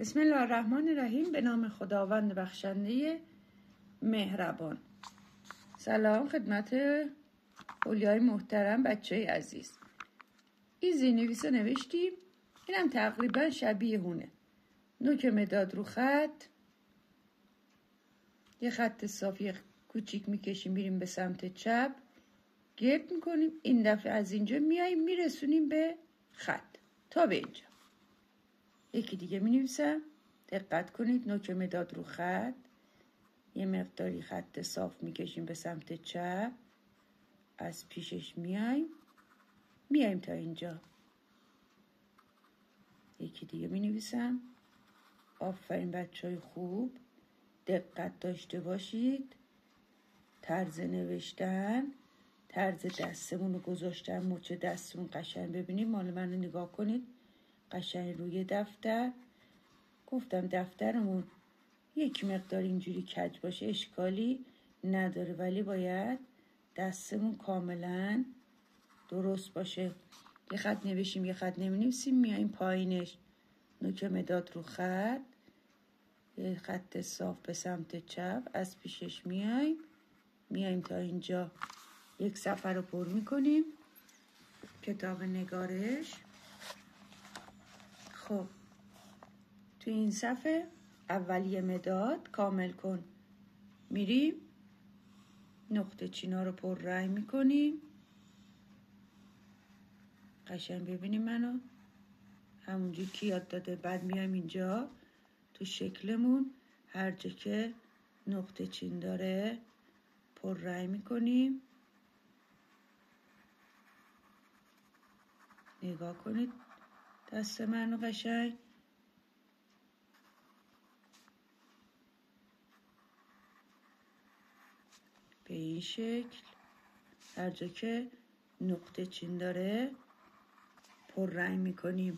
بسم الله الرحمن الرحیم. به نام خداوند بخشنده مهربان. سلام خدمت اولیای محترم، بچه عزیز. این زیرنویس رو نوشتیم. اینم تقریبا شبیه هونه. نوک مداد رو خط، یه خط صافی کوچیک میکشیم میریم به سمت چپ، گرد میکنیم. این دفعه از اینجا میاییم میرسونیم به خط تا به اینجا. یکی دیگه مینویسم. دقت کنید، نوک مداد رو خط، یه مقداری خط صاف میکشیم به سمت چپ، از پیشش میایم تا اینجا. یکی دیگه مینویسم. آفرین بچهای خوب، دقت داشته باشید. طرز نوشتن، طرز دستمون رو گذاشتن، مچ دستمون قشنگ. ببینید مال من رو نگاه کنید، قشنگ روی دفتر. گفتم دفترمون یک مقدار اینجوری کج باشه اشکالی نداره، ولی باید دستمون کاملا درست باشه. یه خط نوشیم یه خط نمی‌نویسیم، میاییم پایینش نوک مداد رو خط، یه خط صاف به سمت چپ، از پیشش میاییم تا اینجا. یک صفحه رو پر میکنیم. کتاب نگارش. خب تو این صفحه اولیه مداد کامل کن، میریم نقطه چینا رو پر رنگ میکنیم. قشنگ ببینیم منو همونجوری که یاد داده. بعد میایم اینجا تو شکلمون هر جا که نقطه چین داره پر رنگ میکنیم. نگاه کنید دست منو قشنگ. به این شکل هر جا که نقطه چین داره پر رنگ میکنیم.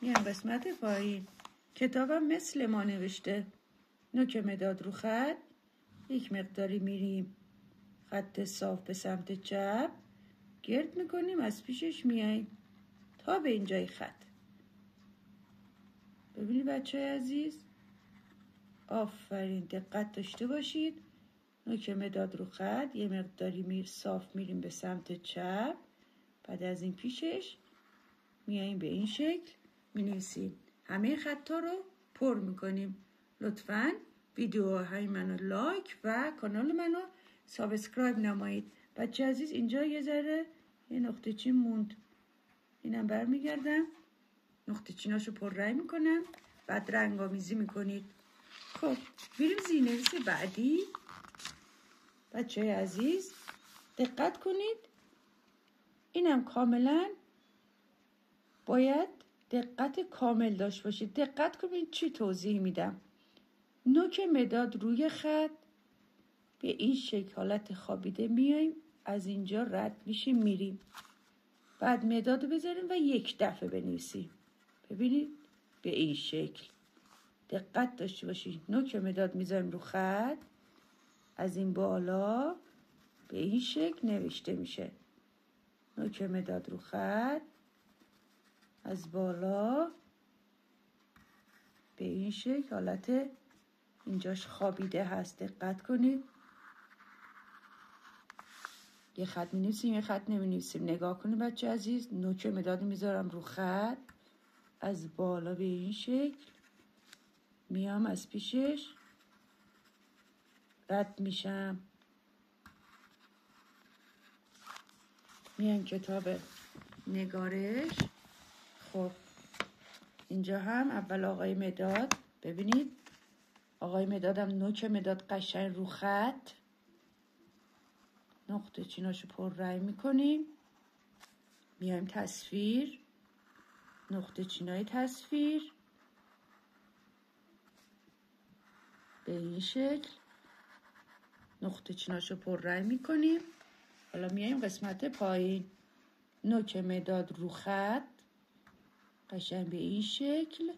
میام قسمت پایین. کتابم مثل ما نوشته. نوک مداد رو خط، یک مقداری میریم خط صاف به سمت چپ، گرد میکنیم، از پیشش میاییم تا به اینجای خط. ببینید بچه عزیز، آفرین، دقت داشته باشید. نوک مداد رو خط، یه مقداری صاف میریم به سمت چپ، بعد از این پیشش میاییم به این شکل مینویسیم. همه خطا رو پر میکنیم. لطفاً ویدیوهای منو لایک و کانال منو سابسکرایب نمایید. بچه عزیز اینجا یه ذره یه نقطه چین موند، اینم برمیگردم نقطه چیناشو پر رنگ میکنم، بعد رنگ آمیزی میکنید. خب میریم زیرنویس بعدی. بچه عزیز دقت کنید، اینم کاملا باید دقت کامل داشت باشید. دقت کنید چی توضیح میدم. نوک مداد روی خط، به این شکل حالت خوابیده میایم، از اینجا رد میشیم میریم، بعد مداد رو بذاریم و یک دفعه بنویسیم. ببینید به این شکل دقت داشته باشید. نوک مداد میذاریم رو خط، از این بالا به این شکل نوشته میشه. نوک مداد رو خط، از بالا به این شکل حالت اینجاش خوابیده هست. دقت کنید. یه خط می‌نویسیم یه خط نمی‌نویسیم. نگاه کنید بچه عزیز، نوک مداد میذارم رو خط، از بالا به این شکل میام، از پیشش رد میشم. میام کتاب نگارش. خب اینجا هم اول آقای مداد. ببینید آقای مدادم نوک مداد قشنگ رو خط، نقطه چیناشو پر رنگ میکنیم. میایم تصویر، نقطه چینای تصویر به این شکل نقطه چیناشو پر رنگ میکنیم. حالا میایم قسمت پایین. نوک مداد رو خط، قشنگ به این شکل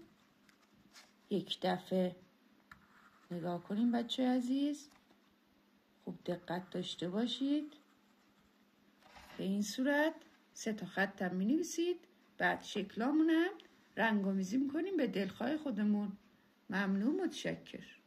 یک دفعه. نگاه کنیم بچه عزیز، خوب دقت داشته باشید. به این صورت 3 تا خط هم می نویسید. بعد شکلامونم رنگ آمیزی میکنیم به دلخواه خودمون. ممنون، متشکر.